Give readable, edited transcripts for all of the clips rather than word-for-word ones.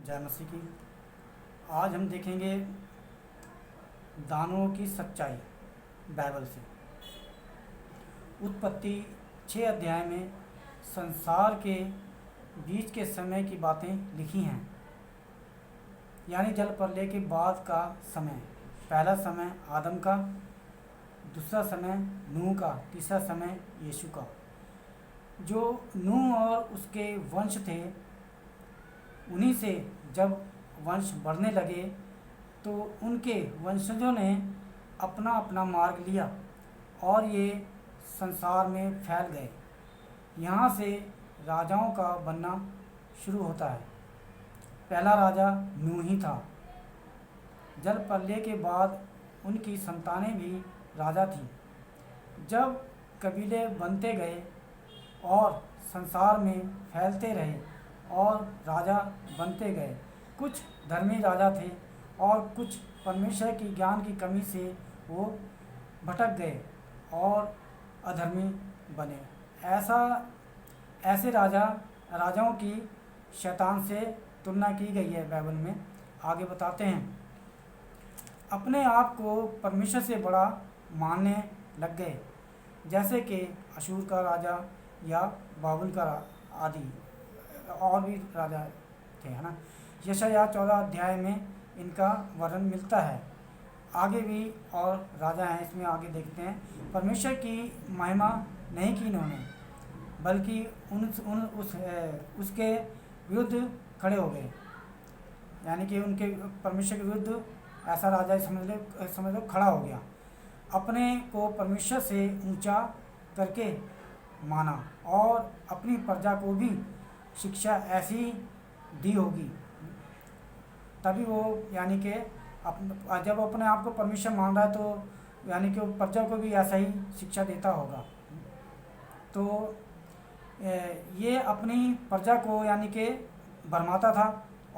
जय मसीह की। आज हम देखेंगे दानवों की सच्चाई बाइबल से। उत्पत्ति 6 अध्याय में संसार के बीच के समय की बातें लिखी हैं, यानी जल प्रलय के बाद का समय। पहला समय आदम का, दूसरा समय नूह का, तीसरा समय यीशु का। जो नूह और उसके वंश थे, उन्हीं से जब वंश बढ़ने लगे तो उनके वंशजों ने अपना अपना मार्ग लिया और ये संसार में फैल गए। यहाँ से राजाओं का बनना शुरू होता है। पहला राजा नूह ही था। जल प्रलय के बाद उनकी संतानें भी राजा थीं। जब कबीले बनते गए और संसार में फैलते रहे और राजा बनते गए, कुछ धर्मी राजा थे और कुछ परमेश्वर की ज्ञान की कमी से वो भटक गए और अधर्मी बने। ऐसे राजाओं की शैतान से तुलना की गई है बाइबल में। आगे बताते हैं, अपने आप को परमेश्वर से बड़ा मानने लग गए, जैसे कि अशूर का राजा या बाबुल का आदि और भी राजा थे, है ना। यशायाह 14 अध्याय में इनका वर्णन मिलता है। आगे भी और राजा हैं, इसमें आगे देखते हैं। परमेश्वर की महिमा नहीं की इन्होंने, बल्कि उसके विरुद्ध खड़े हो गए, यानी कि उनके परमेश्वर के विरुद्ध ऐसा राजा समझ लो खड़ा हो गया। अपने को परमेश्वर से ऊंचा करके माना और अपनी प्रजा को भी शिक्षा ऐसी दी होगी, तभी वो यानी कि जब अपने आप को परमेश्वर मान रहा है तो यानी कि प्रजा को भी ऐसा ही शिक्षा देता होगा। तो ये अपनी प्रजा को यानी कि भरमाता था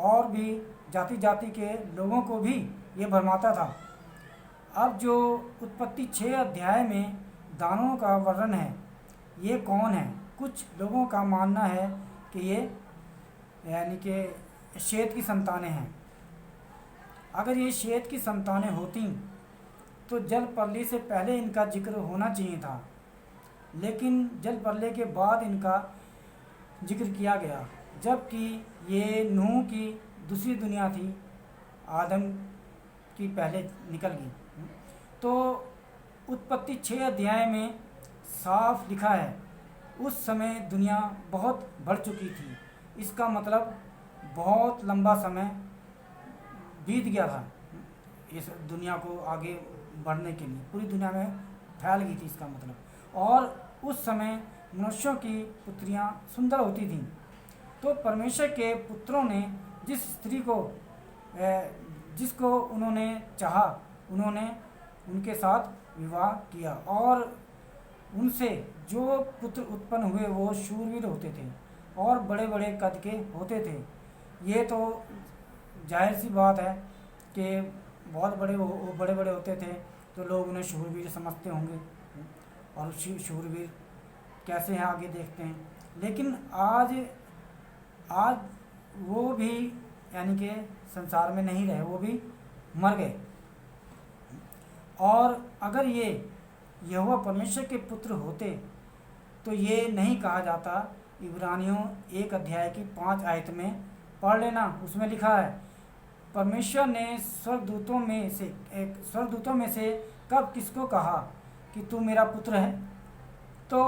और भी जाति जाति के लोगों को भी ये भरमाता था। अब जो उत्पत्ति 6 अध्याय में दानवों का वर्णन है, ये कौन है? कुछ लोगों का मानना है कि ये यानी कि शेत की संतानें हैं। अगर ये शेत की संतानें होती तो जल प्रलय से पहले इनका जिक्र होना चाहिए था, लेकिन जल प्रलय के बाद इनका जिक्र किया गया, जबकि ये नूह की दूसरी दुनिया थी, आदम की पहले निकल गई। तो उत्पत्ति 6 अध्याय में साफ लिखा है, उस समय दुनिया बहुत बढ़ चुकी थी। इसका मतलब बहुत लंबा समय बीत गया था इस दुनिया को आगे बढ़ने के लिए, पूरी दुनिया में फैल गई थी इसका मतलब। और उस समय मनुष्यों की पुत्रियां सुंदर होती थीं। तो परमेश्वर के पुत्रों ने जिस स्त्री को जिसको उन्होंने चाहा, उन्होंने उनके साथ विवाह किया और उनसे जो पुत्र उत्पन्न हुए वो शूरवीर होते थे और बड़े बड़े कद के होते थे। ये तो जाहिर सी बात है कि बहुत बड़े बड़े होते थे तो लोग उन्हें शूरवीर समझते होंगे, और शूरवीर कैसे हैं आगे देखते हैं। लेकिन आज वो भी यानी कि संसार में नहीं रहे, वो भी मर गए। और अगर ये यहोवा परमेश्वर के पुत्र होते तो ये नहीं कहा जाता। इब्रानियों 1 अध्याय की 5 आयत में पढ़ लेना, उसमें लिखा है, परमेश्वर ने स्वर्गदूतों में से कब किसको कहा कि तू मेरा पुत्र है। तो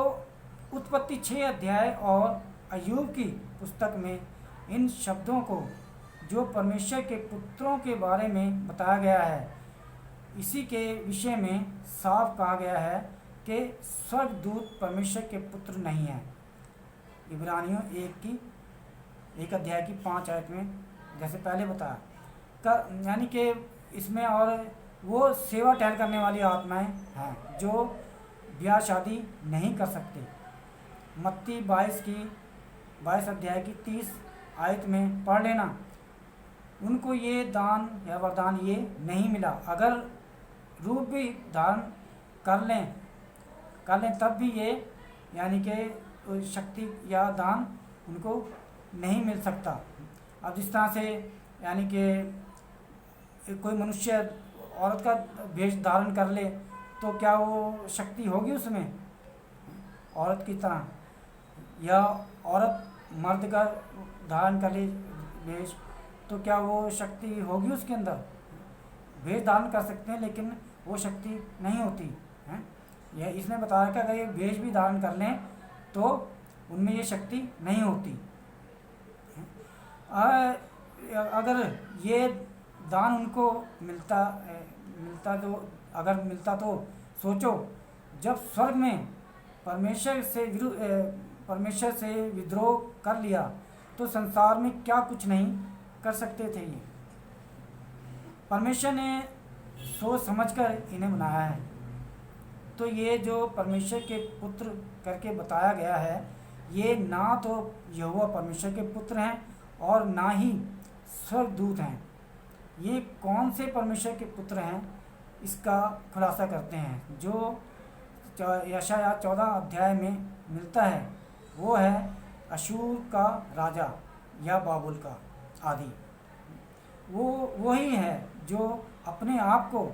उत्पत्ति 6 अध्याय और अय्यूब की पुस्तक में इन शब्दों को, जो परमेश्वर के पुत्रों के बारे में बताया गया है, इसी के विषय में साफ कहा गया है कि स्वर्गदूत परमेश्वर के पुत्र नहीं हैं। इब्रानियों 1 अध्याय की 5 आयत में जैसे पहले बताया यानी कि इसमें और वो सेवा टहल करने वाली आत्माएं हैं जो ब्याह शादी नहीं कर सकते। मत्ती 22 अध्याय की 30 आयत में पढ़ लेना, उनको ये दान या वरदान ये नहीं मिला। अगर रूप भी धारण कर लें तब भी ये यानी कि शक्ति या दान उनको नहीं मिल सकता। अब जिस तरह से यानी कि कोई मनुष्य औरत का वेश धारण कर ले तो क्या वो शक्ति होगी उसमें औरत की तरह, या औरत मर्द का धारण कर ले वेश तो क्या वो शक्ति होगी उसके अंदर? वेश धारण कर सकते हैं लेकिन वो शक्ति नहीं होती है। यह इसने बताया कि अगर ये वेश भी धारण कर लें तो उनमें ये शक्ति नहीं होती। अगर ये दान उनको मिलता तो सोचो, जब स्वर्ग में परमेश्वर से विद्रोह कर लिया तो संसार में क्या कुछ नहीं कर सकते थे। ये परमेश्वर ने सोच समझकर इन्हें बनाया है। तो ये जो परमेश्वर के पुत्र करके बताया गया है, ये ना तो यहोवा परमेश्वर के पुत्र हैं और ना ही स्वर्गदूत हैं। ये कौन से परमेश्वर के पुत्र हैं इसका खुलासा करते हैं। जो यशायाह 14 अध्याय में मिलता है वो है अशूर का राजा या बाबुल का आदि। वो वही है जो अपने आप को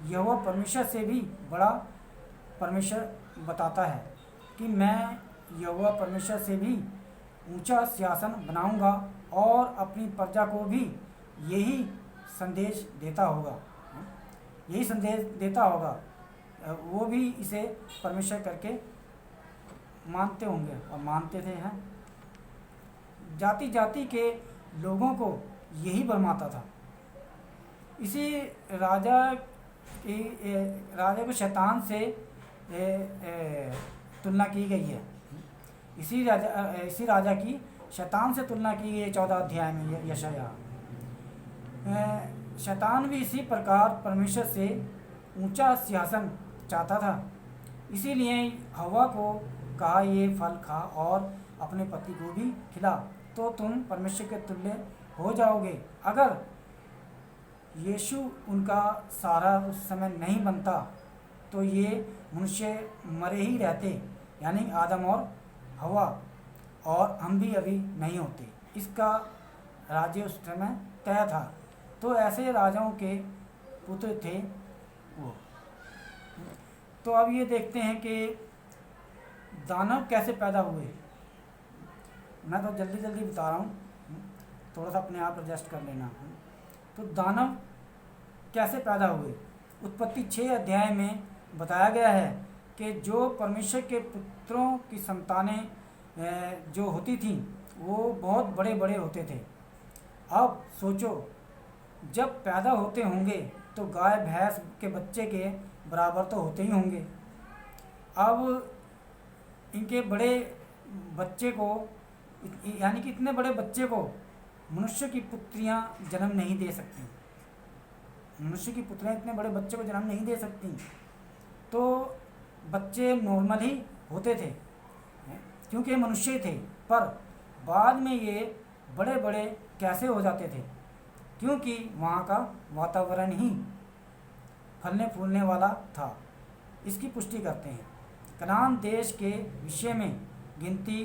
यहोवा परमेश्वर से भी बड़ा परमेश्वर बताता है कि मैं यहोवा परमेश्वर से भी ऊंचा सिंहासन बनाऊंगा और अपनी प्रजा को भी यही संदेश देता होगा, यही संदेश देता होगा। वो भी इसे परमेश्वर करके मानते होंगे और मानते थे हैं। जाति जाति के लोगों को यही भरमाता था। इसी राजा को शैतान से तुलना की गई है। इसी राजा की शैतान से तुलना की गई है 14 अध्याय में यशायाह। शैतान भी इसी प्रकार परमेश्वर से ऊंचा सिंहासन चाहता था। इसीलिए हवा को कहा ये फल खा और अपने पति को भी खिला तो तुम परमेश्वर के तुल्य हो जाओगे। अगर यीशु उनका सहारा उस समय नहीं बनता तो ये मनुष्य मरे ही रहते, यानी आदम और हवा, और हम भी अभी नहीं होते। इसका राज्य उस समय तय था। तो ऐसे राजाओं के पुत्र थे वो। तो अब ये देखते हैं कि दानव कैसे पैदा हुए। मैं तो जल्दी जल्दी बता रहा हूँ, थोड़ा सा अपने आप एडजस्ट कर लेना। तो दानव कैसे पैदा हुए, उत्पत्ति 6 अध्याय में बताया गया है कि जो परमेश्वर के पुत्रों की संतानें जो होती थीं वो बहुत बड़े बड़े होते थे। अब सोचो, जब पैदा होते होंगे तो गाय भैंस के बच्चे के बराबर तो होते ही होंगे। अब इनके बड़े बच्चे को, यानी कि इतने बड़े बच्चे को मनुष्य की पुत्रियां जन्म नहीं दे सकती। मनुष्य की पुत्रियां इतने बड़े बच्चे को जन्म नहीं दे सकती। तो बच्चे नॉर्मल ही होते थे क्योंकि मनुष्य थे, पर बाद में ये बड़े बड़े कैसे हो जाते थे? क्योंकि वहाँ का वातावरण ही फलने फूलने वाला था। इसकी पुष्टि करते हैं। कनान देश के विषय में गिनती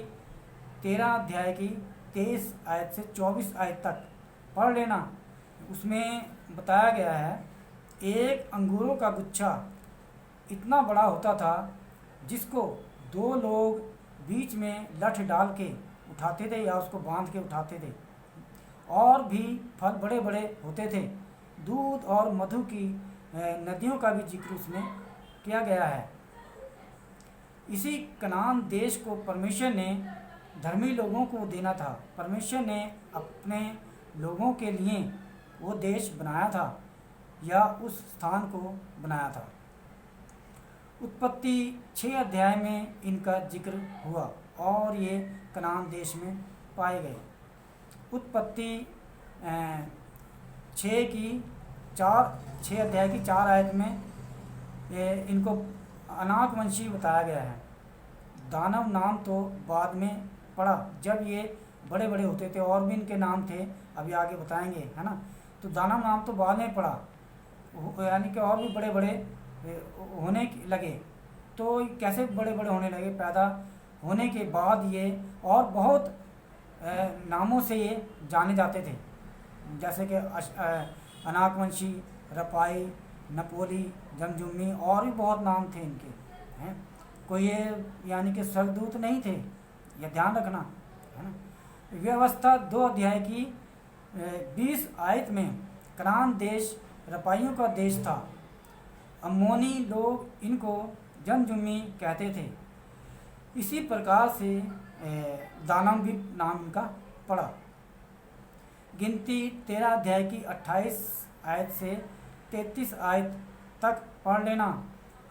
13 अध्याय की 23 आयत से 24 आयत तक पढ़ लेना। उसमें बताया गया है, एक अंगूरों का गुच्छा इतना बड़ा होता था जिसको 2 लोग बीच में लठ डाल के उठाते थे या उसको बांध के उठाते थे। और भी फल बड़े बड़े होते थे। दूध और मधु की नदियों का भी जिक्र उसमें किया गया है। इसी कनान देश को परमेश्वर ने धर्मी लोगों को देना था। परमेश्वर ने अपने लोगों के लिए वो देश बनाया था या उस स्थान को बनाया था। उत्पत्ति 6 अध्याय में इनका जिक्र हुआ और ये कनान देश में पाए गए। उत्पत्ति 6 अध्याय की 4 आयत में इनको अनाक वंशी बताया गया है। दानव नाम तो बाद में पड़ा जब ये बड़े बड़े होते थे, और भी इनके नाम थे, अभी आगे बताएंगे, है ना। तो दानव नाम तो बाद में पड़ा, यानी कि और भी बड़े बड़े होने लगे। तो कैसे बड़े बड़े होने लगे? पैदा होने के बाद ये और बहुत नामों से ये जाने जाते थे, जैसे कि अनाकवंशी, रपाई, नपोली, जमजुम्मी और भी बहुत नाम थे इनके हैं। कोई ये यानी कि स्वर्गदूत नहीं थे, यह ध्यान रखना है ना। व्यवस्था 2 अध्याय की 20 आयत में कनान देश रपाइयों का देश था। अम्मोनी लोग इनको जमजुम्मी कहते थे। इसी प्रकार से दानाम भी नाम इनका पड़ा। गिनती 13 अध्याय की 28 आयत से 33 आयत तक पढ़ लेना।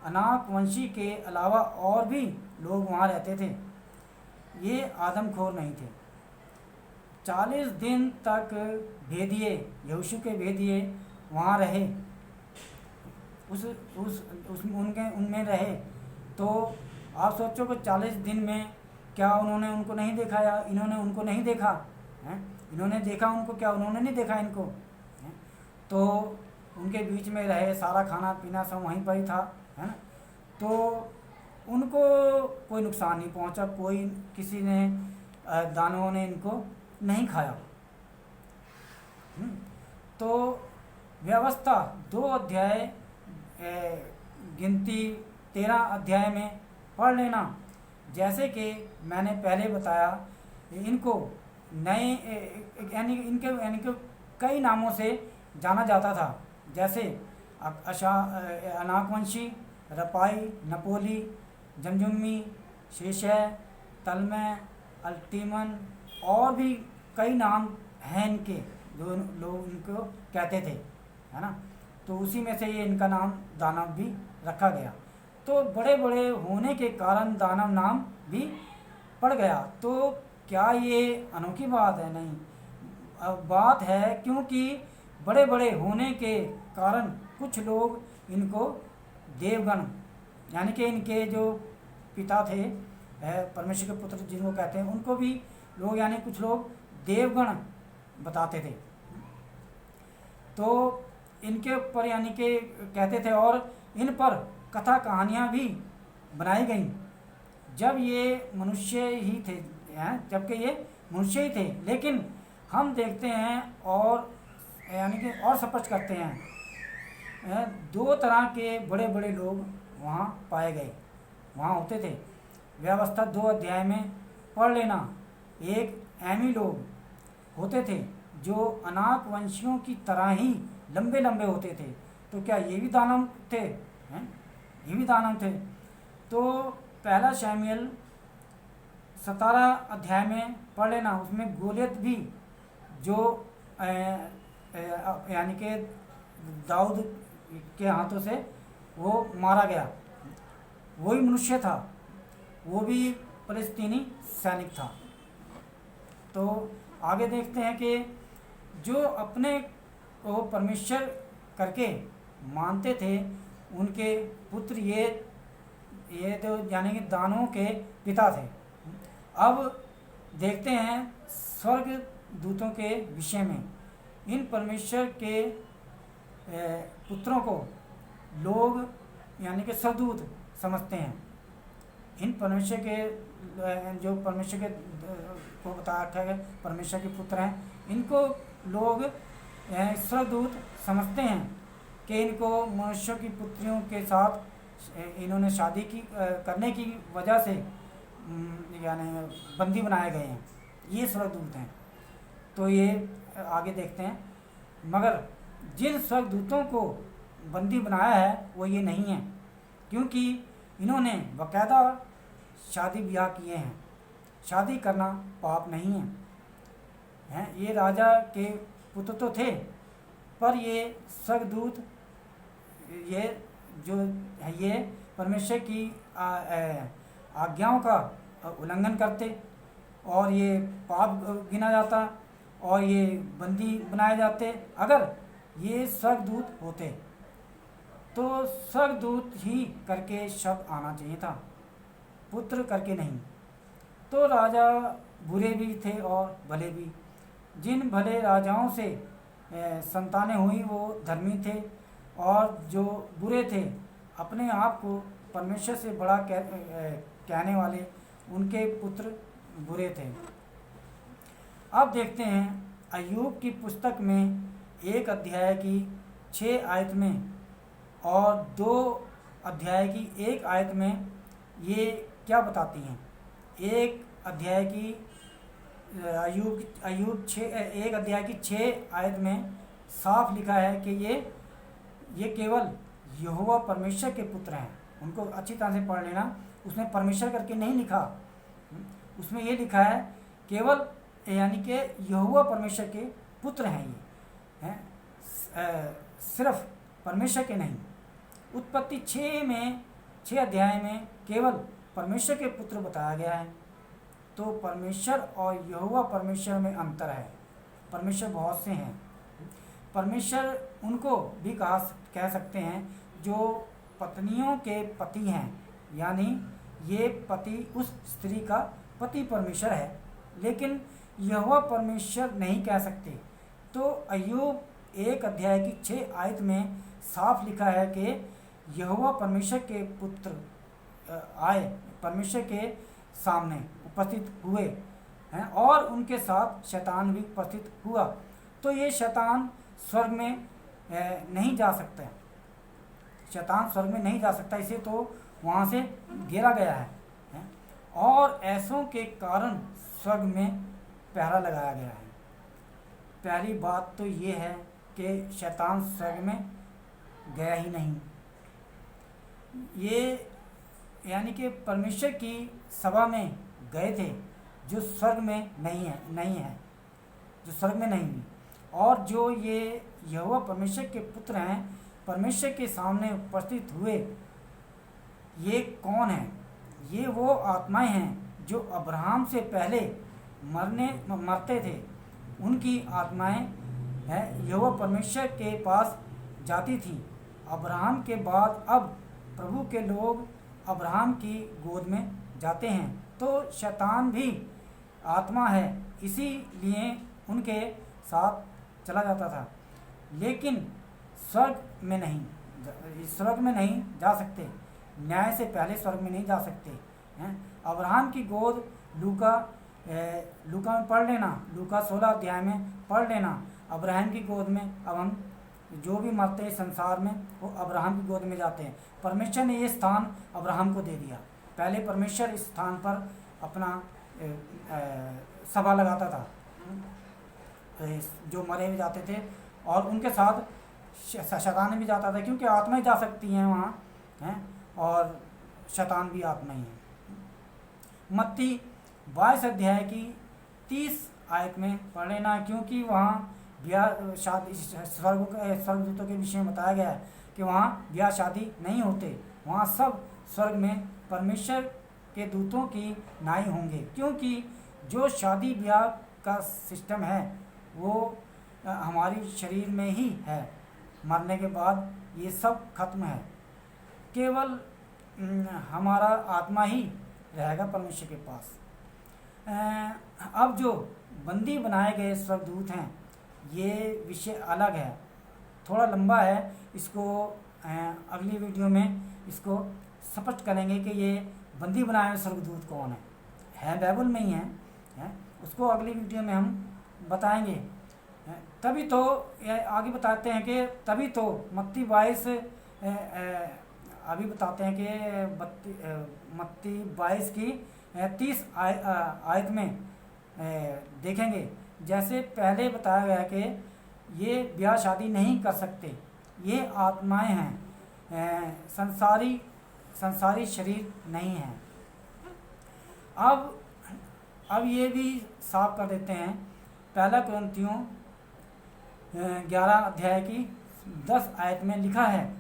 अनाक वंशी के अलावा और भी लोग वहाँ रहते थे, ये आदमखोर नहीं थे। 40 दिन तक भेदिए, यहोशू के भेदिए वहाँ रहे, उनमें रहे। तो आप सोचो कि 40 दिन में क्या उन्होंने उनको नहीं देखा या इन्होंने उनको नहीं देखा है? इन्होंने देखा उनको, क्या उन्होंने नहीं देखा इनको है? तो उनके बीच में रहे, सारा खाना पीना सब वहीं पर ही था, है ना। तो उनको कोई नुकसान नहीं पहुंचा, कोई किसी ने दानवों ने इनको नहीं खाया। तो व्यवस्था 2 अध्याय गिनती 13 अध्याय में पढ़ लेना। जैसे कि मैंने पहले बताया, इनको नए यानी कि कई नामों से जाना जाता था, जैसे अनाकवंशी, रपाई, नपोली, जमजुम्मी, शेशय, तलमय, अल्टीमन और भी कई नाम हैं इनके जो लोग इनको कहते थे, है ना। तो उसी में से ये इनका नाम दानव भी रखा गया। तो बड़े बड़े होने के कारण दानव नाम भी पड़ गया। तो क्या ये अनोखी बात है? नहीं, बात है, क्योंकि बड़े बड़े होने के कारण कुछ लोग इनको देवगण यानी कि इनके जो पिता थे, परमेश्वर के पुत्र जिनको कहते हैं, उनको भी लोग यानी कुछ लोग देवगण बताते थे। तो इनके ऊपर यानी कि कहते थे और इन पर कथा कहानियाँ भी बनाई गईं। जब ये मनुष्य ही थे, जबकि ये मनुष्य ही थे, लेकिन हम देखते हैं और यानी कि और स्पष्ट करते हैं, 2 तरह के बड़े बड़े लोग वहाँ पाए गए, वहाँ होते थे। व्यवस्था 2 अध्याय में पढ़ लेना। एक एमी लोग होते थे जो अनाक वंशियों की तरह ही लंबे लंबे होते थे। तो क्या ये भी दानव थे? हैं, ये भी दानव थे। तो पहला शमूएल 17 अध्याय में पढ़ लेना। उसमें गोलियत भी जो यानी कि दाऊद के हाथों से वो मारा गया, वही मनुष्य था, वो भी फलस्तीनी सैनिक था। तो आगे देखते हैं कि जो अपने को परमेश्वर करके मानते थे, उनके पुत्र ये तो यानी कि दानवों के पिता थे। अब देखते हैं स्वर्ग दूतों के विषय में। इन परमेश्वर के पुत्रों को लोग यानी कि स्वर्गदूत समझते हैं। इन परमेश्वर के जो परमेश्वर के को बता रखा है परमेश्वर के पुत्र हैं, इनको लोग स्वर्गदूत समझते हैं कि इनको मनुष्यों की पुत्रियों के साथ इन्होंने शादी की करने की वजह से यानी बंदी बनाए गए हैं, ये स्वर्गदूत हैं। तो ये आगे देखते हैं। मगर जिन स्वर्गदूतों को बंदी बनाया है वो ये नहीं है, क्योंकि इन्होंने बाकायदा शादी ब्याह किए हैं। शादी करना पाप नहीं है। ये राजा के पुत्र तो थे, पर ये स्वर्गदूत ये जो है ये परमेश्वर की आज्ञाओं का उल्लंघन करते और ये पाप गिना जाता और ये बंदी बनाए जाते। अगर ये स्वर्गदूत होते तो स्वर्गदूत ही करके शब्द आना चाहिए था, पुत्र करके नहीं। तो राजा बुरे भी थे और भले भी। जिन भले राजाओं से संतानें हुई वो धर्मी थे, और जो बुरे थे अपने आप को परमेश्वर से बड़ा कहने वाले, उनके पुत्र बुरे थे। अब देखते हैं अय्यूब की पुस्तक में 1 अध्याय की 6 आयत में और 2 अध्याय की 1 आयत में ये क्या बताती हैं। 1 अध्याय की अय्यूब 1 अध्याय की 6 आयत में साफ लिखा है कि ये केवल यहोवा परमेश्वर के पुत्र हैं। उनको अच्छी तरह से पढ़ लेना, उसमें परमेश्वर करके नहीं लिखा, उसमें ये लिखा है केवल, यानी कि यहोवा परमेश्वर के पुत्र हैं ये हैं, सिर्फ परमेश्वर के नहीं। उत्पत्ति 6 अध्याय में केवल परमेश्वर के पुत्र बताया गया है। तो परमेश्वर और यहोवा परमेश्वर में अंतर है। परमेश्वर बहुत से हैं। परमेश्वर उनको भी कह सकते हैं जो पत्नियों के पति हैं, यानी ये पति उस स्त्री का पति परमेश्वर है, लेकिन यहोवा परमेश्वर नहीं कह सकते। तो अय्यूब 1 अध्याय की 6 आयत में साफ लिखा है कि यहोवा परमेश्वर के पुत्र आए, परमेश्वर के सामने उपस्थित हुए हैं और उनके साथ शैतान भी उपस्थित हुआ। तो ये शैतान स्वर्ग में नहीं जा सकता, शैतान स्वर्ग में नहीं जा सकता, इसे तो वहाँ से घेरा गया है और ऐसों के कारण स्वर्ग में पहरा लगाया गया है। पहली बात तो ये है कि शैतान स्वर्ग में गया ही नहीं। ये यानी कि परमेश्वर की सभा में गए थे जो स्वर्ग में नहीं है, जो स्वर्ग में नहीं। और जो ये यहोवा परमेश्वर के पुत्र हैं, परमेश्वर के सामने उपस्थित हुए, ये कौन है? ये वो आत्माएं हैं जो अब्राहम से पहले मरते थे। उनकी आत्माएं हैं यहोवा परमेश्वर के पास जाती थी। अब्राहम के बाद अब प्रभु के लोग अब्राहम की गोद में जाते हैं। तो शैतान भी आत्मा है, इसीलिए उनके साथ चला जाता था, लेकिन स्वर्ग में नहीं जा सकते। न्याय से पहले स्वर्ग में नहीं जा सकते हैं। अब्राहम की गोद लूका में पढ़ लेना, लूका 16 अध्याय में पढ़ लेना। अब्राहम की गोद में अब हम जो भी मरते हैं संसार में वो अब्राहम की गोद में जाते हैं। परमेश्वर ने ये स्थान अब्राहम को दे दिया। पहले परमेश्वर इस स्थान पर अपना सभा लगाता था, जो मरे हुए जाते थे और उनके साथ शैतान भी जाता था, क्योंकि आत्माएं जा सकती हैं वहाँ हैं और शैतान भी आत्मा ही है। मत्ती 22 अध्याय की 30 आयत में पढ़ लेना, क्योंकि वहाँ ब्याह शादी स्वर्गदूतों के विषय में बताया गया है कि वहाँ ब्याह शादी नहीं होते। वहाँ सब स्वर्ग में परमेश्वर के दूतों की नाई होंगे, क्योंकि जो शादी ब्याह का सिस्टम है वो हमारी शरीर में ही है। मरने के बाद ये सब खत्म है, केवल हमारा आत्मा ही रहेगा परमेश्वर के पास। अब जो बंदी बनाए गए स्वर्गदूत हैं, ये विषय अलग है, थोड़ा लंबा है। इसको अगली वीडियो में इसको स्पष्ट करेंगे कि ये बंदी बनाए हुए स्वर्गदूत कौन है बाइबल में ही है, उसको अगली वीडियो में हम बताएंगे। तभी तो आगे बताते हैं कि तभी तो मत्ती 22 अभी बताते हैं कि मत्ती 22 की 30 आयत में देखेंगे। जैसे पहले बताया गया कि ये ब्याह शादी नहीं कर सकते, ये आत्माएं हैं, संसारी शरीर नहीं है। अब ये भी साफ कर देते हैं। पहला कुरिन्थियों 11 अध्याय की 10 आयत में लिखा है,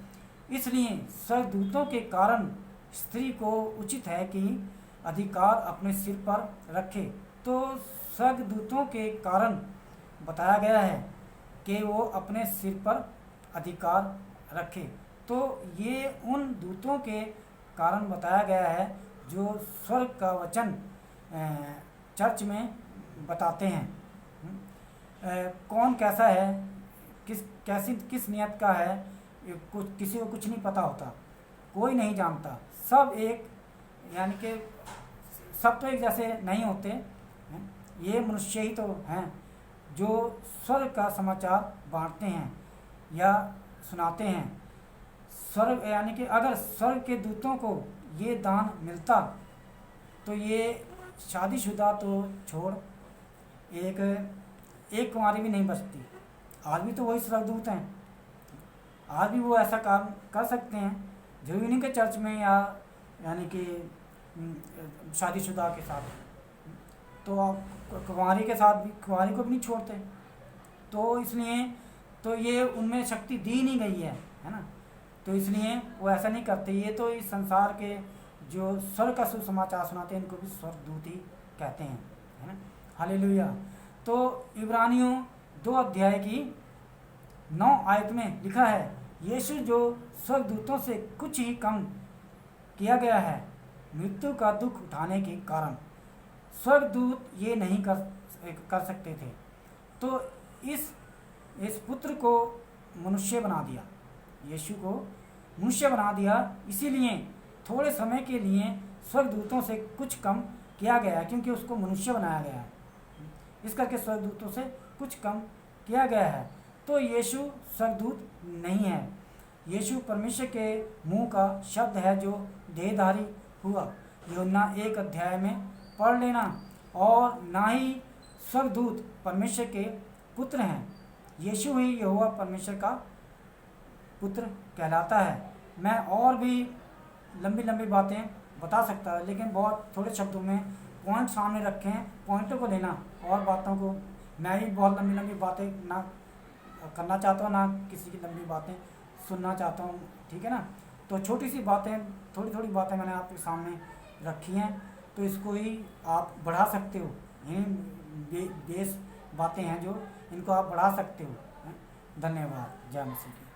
इसलिए स्वर्गदूतों के कारण स्त्री को उचित है कि अधिकार अपने सिर पर रखे। तो स्वर्गदूतों के कारण बताया गया है कि वो अपने सिर पर अधिकार रखे। तो ये उन दूतों के कारण बताया गया है जो स्वर्ग का वचन चर्च में बताते हैं। कौन कैसा है, किस नियत का है, किसी को कुछ नहीं पता होता, कोई नहीं जानता। सब एक, यानी कि सब तो एक जैसे नहीं होते हैं, ये मनुष्य ही तो हैं जो स्वर्ग का समाचार बांटते हैं या सुनाते हैं। स्वर्ग यानी कि अगर स्वर्ग के दूतों को ये दान मिलता तो ये शादीशुदा तो छोड़ एक एक कुंवारी भी नहीं बचती। आज भी तो वही स्वर्गदूत हैं, आज भी वो ऐसा काम कर सकते हैं जो इन्हीं के चर्च में या यानी कि शादीशुदा के साथ, तो आप कुंवारी के साथ भी कुंवारी को भी नहीं छोड़ते। तो इसलिए तो ये उनमें शक्ति दी नहीं गई है ना, तो इसलिए वो ऐसा नहीं करते। ये तो इस संसार के जो स्वर्ग का सुसमाचार सुनाते हैं इनको भी स्वर्गदूत ही कहते हैं, है ना। हालेलुया। तो इब्रानियों 2 अध्याय की 9 आयत में लिखा है, यीशु जो स्वर्गदूतों से कुछ ही कम किया गया है मृत्यु का दुख उठाने के कारण, स्वर्गदूत ये नहीं कर सकते थे, तो इस पुत्र को मनुष्य बना दिया, यीशु को मनुष्य बना दिया। इसीलिए थोड़े समय के लिए स्वर्गदूतों से कुछ कम किया गया है, क्योंकि उसको मनुष्य बनाया गया है, इस करके स्वर्गदूतों से कुछ कम किया गया है। तो यीशु स्वर्गदूत नहीं है, यीशु परमेश्वर के मुंह का शब्द है जो देहधारी हुआ। यूहन्ना 1 अध्याय में पढ़ लेना। और ना ही स्वर्गदूत परमेश्वर के पुत्र हैं, यीशु ही यहोवा परमेश्वर का पुत्र कहलाता है। मैं और भी लंबी लंबी बातें बता सकता है, लेकिन बहुत थोड़े शब्दों में पॉइंट सामने रखे हैं, पॉइंटों को लेना और बातों को। मैं ही बहुत लंबी लंबी बातें ना करना चाहता हूँ, ना किसी की लंबी बातें सुनना चाहता हूँ, ठीक है ना। तो छोटी सी बातें, थोड़ी थोड़ी बातें मैंने आपके सामने रखी हैं, तो इसको ही आप बढ़ा सकते हो। बेस बातें हैं जो इनको आप बढ़ा सकते हो। धन्यवाद। जय मसीह की।